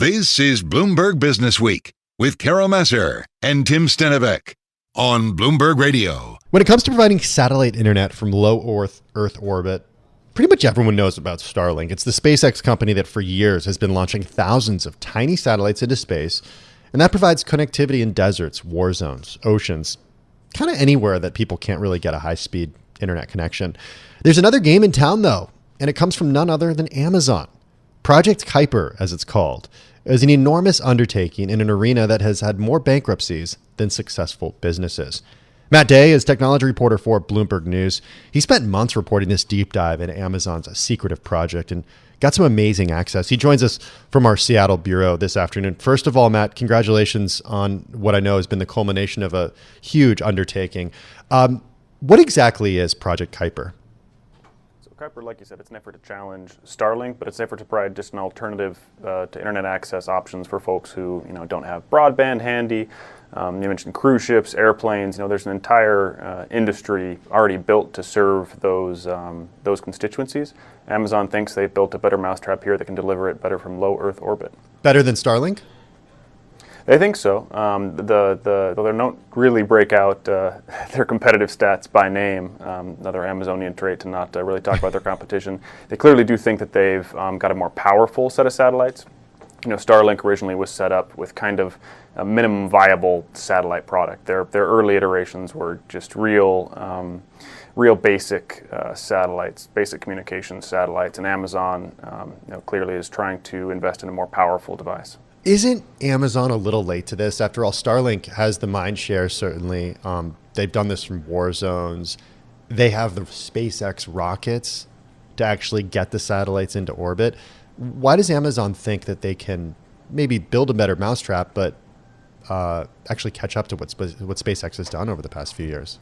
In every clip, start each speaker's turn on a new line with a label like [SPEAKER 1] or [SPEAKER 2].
[SPEAKER 1] This is Bloomberg Businessweek with Carol Massar and Tim Stenovec on Bloomberg Radio.
[SPEAKER 2] When it comes to providing satellite internet from low Earth orbit, pretty much everyone knows about Starlink. It's the SpaceX company that for years has been launching thousands of tiny satellites into space, and that provides connectivity in deserts, war zones, oceans, kind of anywhere that people can't really get a high-speed internet connection. There's another game in town, though, and it comes from none other than Amazon. Project Kuiper, as it's called, is an enormous undertaking in an arena that has had more bankruptcies than successful businesses. Matt Day is technology reporter for Bloomberg News. He spent months reporting this deep dive into Amazon's secretive project and got some amazing access. He joins us from our Seattle bureau this afternoon. First of all, Matt, congratulations on what I know has been the culmination of a huge undertaking. What exactly is Project Kuiper?
[SPEAKER 3] Kuiper, like you said, it's an effort to challenge Starlink, but it's an effort to provide just an alternative to internet access options for folks who don't have broadband handy. You mentioned cruise ships, airplanes. There's an entire industry already built to serve those constituencies. Amazon thinks they've built a better mousetrap here that can deliver it better from low Earth orbit.
[SPEAKER 2] Better than Starlink?
[SPEAKER 3] They think so. Though they don't really break out their competitive stats by name, another Amazonian trait to not really talk about their competition. They clearly do think that they've got a more powerful set of satellites. Starlink originally was set up with kind of a minimum viable satellite product. Their early iterations were just real basic satellites, basic communications satellites, and Amazon clearly is trying to invest in a more powerful device.
[SPEAKER 2] Isn't Amazon a little late to this? After all, Starlink has the mind share, certainly. They've done this from war zones. They have the SpaceX rockets to actually get the satellites into orbit. Why does Amazon think that they can maybe build a better mousetrap, but actually catch up to what SpaceX has done over the past few years?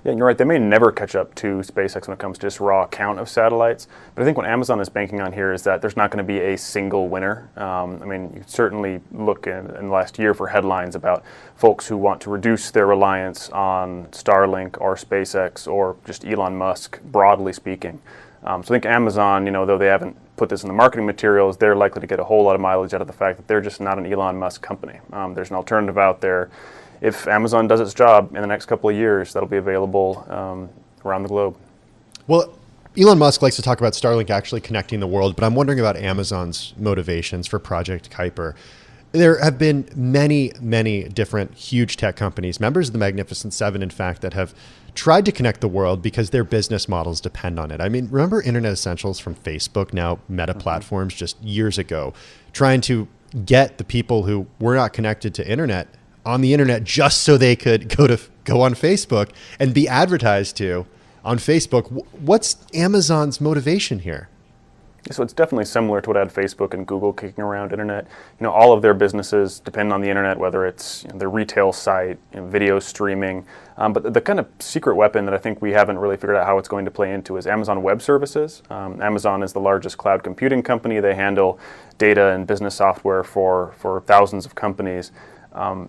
[SPEAKER 3] Yeah, you're right. They may never catch up to SpaceX when it comes to just raw count of satellites. But I think what Amazon is banking on here is that there's not going to be a single winner. You certainly look in the last year for headlines about folks who want to reduce their reliance on Starlink or SpaceX or just Elon Musk, broadly speaking. So I think Amazon, though they haven't put this in the marketing materials, they're likely to get a whole lot of mileage out of the fact that they're just not an Elon Musk company. There's an alternative out there. If Amazon does its job in the next couple of years, that'll be available around the globe.
[SPEAKER 2] Well, Elon Musk likes to talk about Starlink actually connecting the world, but I'm wondering about Amazon's motivations for Project Kuiper. There have been many, many different huge tech companies, members of the Magnificent Seven, in fact, that have tried to connect the world because their business models depend on it. Remember Internet Essentials from Facebook, now Meta Platforms, just years ago, trying to get the people who were not connected to internet on the internet just so they could go on Facebook and be advertised to on Facebook. What's Amazon's motivation here?
[SPEAKER 3] So it's definitely similar to what had Facebook and Google kicking around internet. All of their businesses depend on the internet, whether it's their retail site, video streaming. But the kind of secret weapon that I think we haven't really figured out how it's going to play into is Amazon Web Services. Amazon is the largest cloud computing company. They handle data and business software for thousands of companies.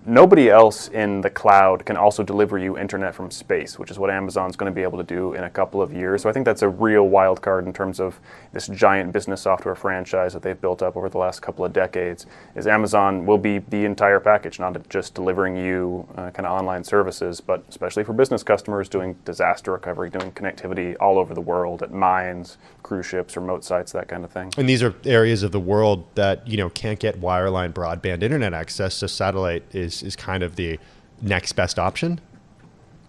[SPEAKER 3] Nobody else in the cloud can also deliver you internet from space, which is what Amazon's going to be able to do in a couple of years. So I think that's a real wild card in terms of this giant business software franchise that they've built up over the last couple of decades. Is Amazon will be the entire package, not just delivering you kind of online services, but especially for business customers doing disaster recovery, doing connectivity all over the world at mines, cruise ships, remote sites, that kind of thing.
[SPEAKER 2] And these are areas of the world that can't get wireline broadband internet access, so satellite is kind of the next best option.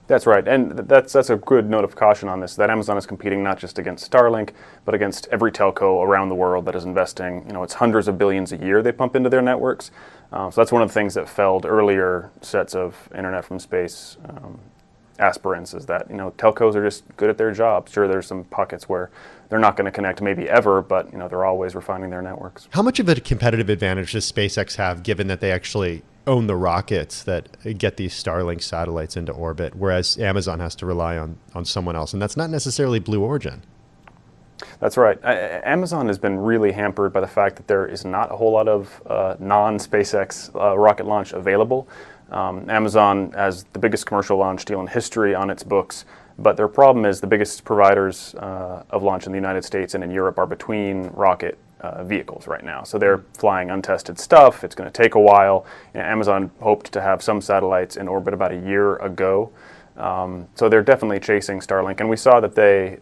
[SPEAKER 3] That's right, and that's a good note of caution on this, that Amazon is competing not just against Starlink, but against every telco around the world that is investing, it's hundreds of billions a year they pump into their networks. So that's one of the things that felled earlier sets of internet from space aspirants, is that, telcos are just good at their job. Sure, there's some pockets where they're not going to connect maybe ever, but, they're always refining their networks.
[SPEAKER 2] How much of a competitive advantage does SpaceX have, given that they actually own the rockets that get these Starlink satellites into orbit, whereas Amazon has to rely on someone else, and that's not necessarily Blue Origin?
[SPEAKER 3] That's right. Amazon has been really hampered by the fact that there is not a whole lot of non-SpaceX rocket launch available. Amazon has the biggest commercial launch deal in history on its books, but their problem is the biggest providers of launch in the United States and in Europe are between Rocket vehicles right now. So they're flying untested stuff. It's going to take a while. Amazon hoped to have some satellites in orbit about a year ago. So they're definitely chasing Starlink, and we saw that they,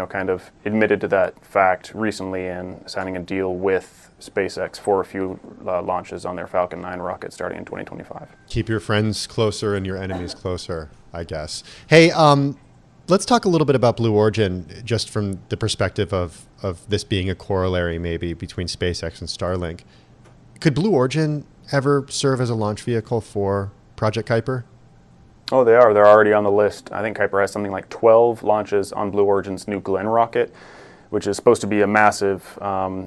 [SPEAKER 3] kind of admitted to that fact recently in signing a deal with SpaceX for a few launches on their Falcon 9 rocket starting in 2025.
[SPEAKER 2] Keep your friends closer and your enemies closer, I guess. Hey, let's talk a little bit about Blue Origin, just from the perspective of this being a corollary maybe between SpaceX and Starlink. Could Blue Origin ever serve as a launch vehicle for Project Kuiper?
[SPEAKER 3] Oh, they are. They're already on the list. I think Kuiper has something like 12 launches on Blue Origin's New Glenn rocket, which is supposed to be a massive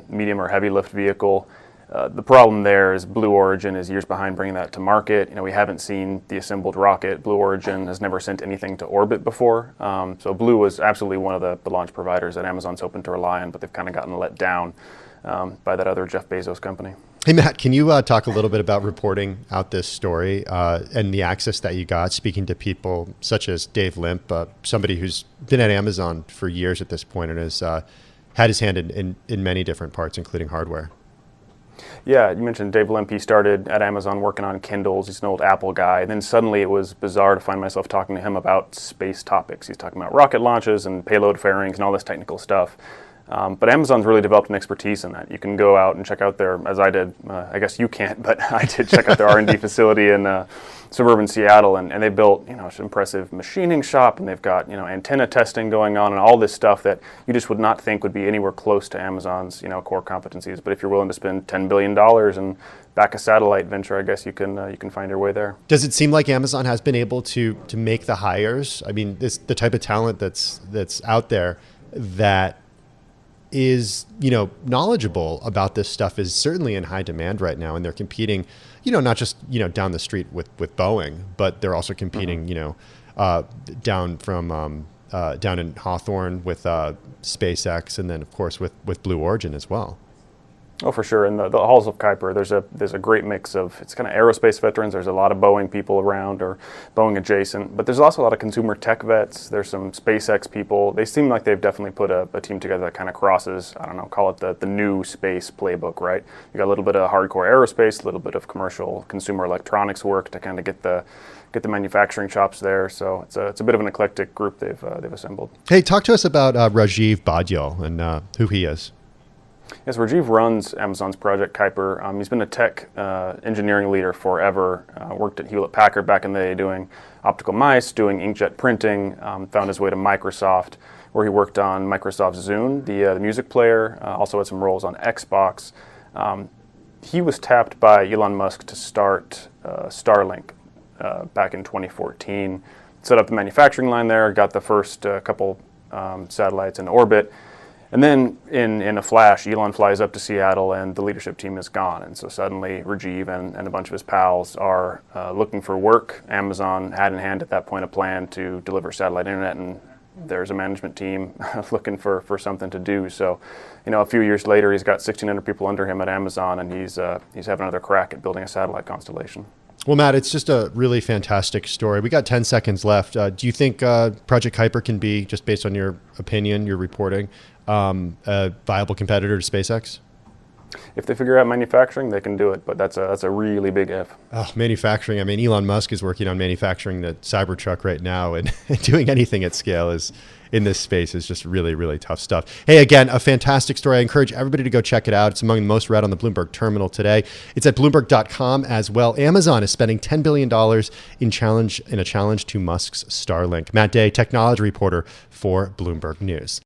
[SPEAKER 3] medium or heavy lift vehicle. The problem there is Blue Origin is years behind bringing that to market. We haven't seen the assembled rocket. Blue Origin has never sent anything to orbit before. So Blue was absolutely one of the launch providers that Amazon's hoping to rely on, but they've kind of gotten let down by that other Jeff Bezos company.
[SPEAKER 2] Hey, Matt, can you talk a little bit about reporting out this story and the access that you got, speaking to people such as Dave Limp, somebody who's been at Amazon for years at this point and has had his hand in many different parts, including hardware?
[SPEAKER 3] Yeah, you mentioned Dave Limp. He started at Amazon working on Kindles. He's an old Apple guy. And then suddenly it was bizarre to find myself talking to him about space topics. He's talking about rocket launches and payload fairings and all this technical stuff. But Amazon's really developed an expertise in that. You can go out and check out their, as I did, I guess you can't, but I did check out their R&D facility in suburban Seattle, and they built, an impressive machining shop, and they've got, antenna testing going on, and all this stuff that you just would not think would be anywhere close to Amazon's, core competencies. But if you're willing to spend $10 billion and back a satellite venture, I guess you can find your way there.
[SPEAKER 2] Does it seem like Amazon has been able to make the hires? I mean, the type of talent that's out there that is, knowledgeable about this stuff is certainly in high demand right now, and they're competing, not just, down the street with Boeing, but they're also competing, down in Hawthorne with SpaceX, and then of course with Blue Origin as well.
[SPEAKER 3] Oh, for sure. In the halls of Kuiper, there's a great mix of, it's kind of aerospace veterans. There's a lot of Boeing people around or Boeing adjacent, but there's also a lot of consumer tech vets. There's some SpaceX people. They seem like they've definitely put a team together that kind of crosses, I don't know, call it the new space playbook, right? You got a little bit of hardcore aerospace, a little bit of commercial consumer electronics work to kind of get the manufacturing chops there. So it's a bit of an eclectic group they've assembled.
[SPEAKER 2] Hey, talk to us about Rajiv Badyal and who he is.
[SPEAKER 3] Yes, Rajiv runs Amazon's Project Kuiper. He's been a tech engineering leader forever. Worked at Hewlett-Packard back in the day doing optical mice, doing inkjet printing. Found his way to Microsoft, where he worked on Microsoft's Zune, the music player. Also had some roles on Xbox. He was tapped by Elon Musk to start Starlink back in 2014. Set up the manufacturing line there, got the first couple satellites in orbit. And then in a flash, Elon flies up to Seattle and the leadership team is gone. And so suddenly Rajiv and a bunch of his pals are looking for work. Amazon had in hand at that point a plan to deliver satellite internet, and there's a management team looking for something to do. So, a few years later, he's got 1,600 people under him at Amazon, and he's having another crack at building a satellite constellation.
[SPEAKER 2] Well, Matt, it's just a really fantastic story. We got 10 seconds left. Do you think Project Kuiper can be, just based on your opinion, your reporting, a viable competitor to SpaceX?
[SPEAKER 3] If they figure out manufacturing, they can do it, but that's a really big if.
[SPEAKER 2] Oh, manufacturing. I mean, Elon Musk is working on manufacturing the Cybertruck right now, and doing anything at scale is in this space is just really, really tough stuff. Hey, again, a fantastic story. I encourage everybody to go check it out. It's among the most read on the Bloomberg terminal today. It's at Bloomberg.com as well. Amazon is spending $10 billion in a challenge to Musk's Starlink. Matt Day, technology reporter for Bloomberg News.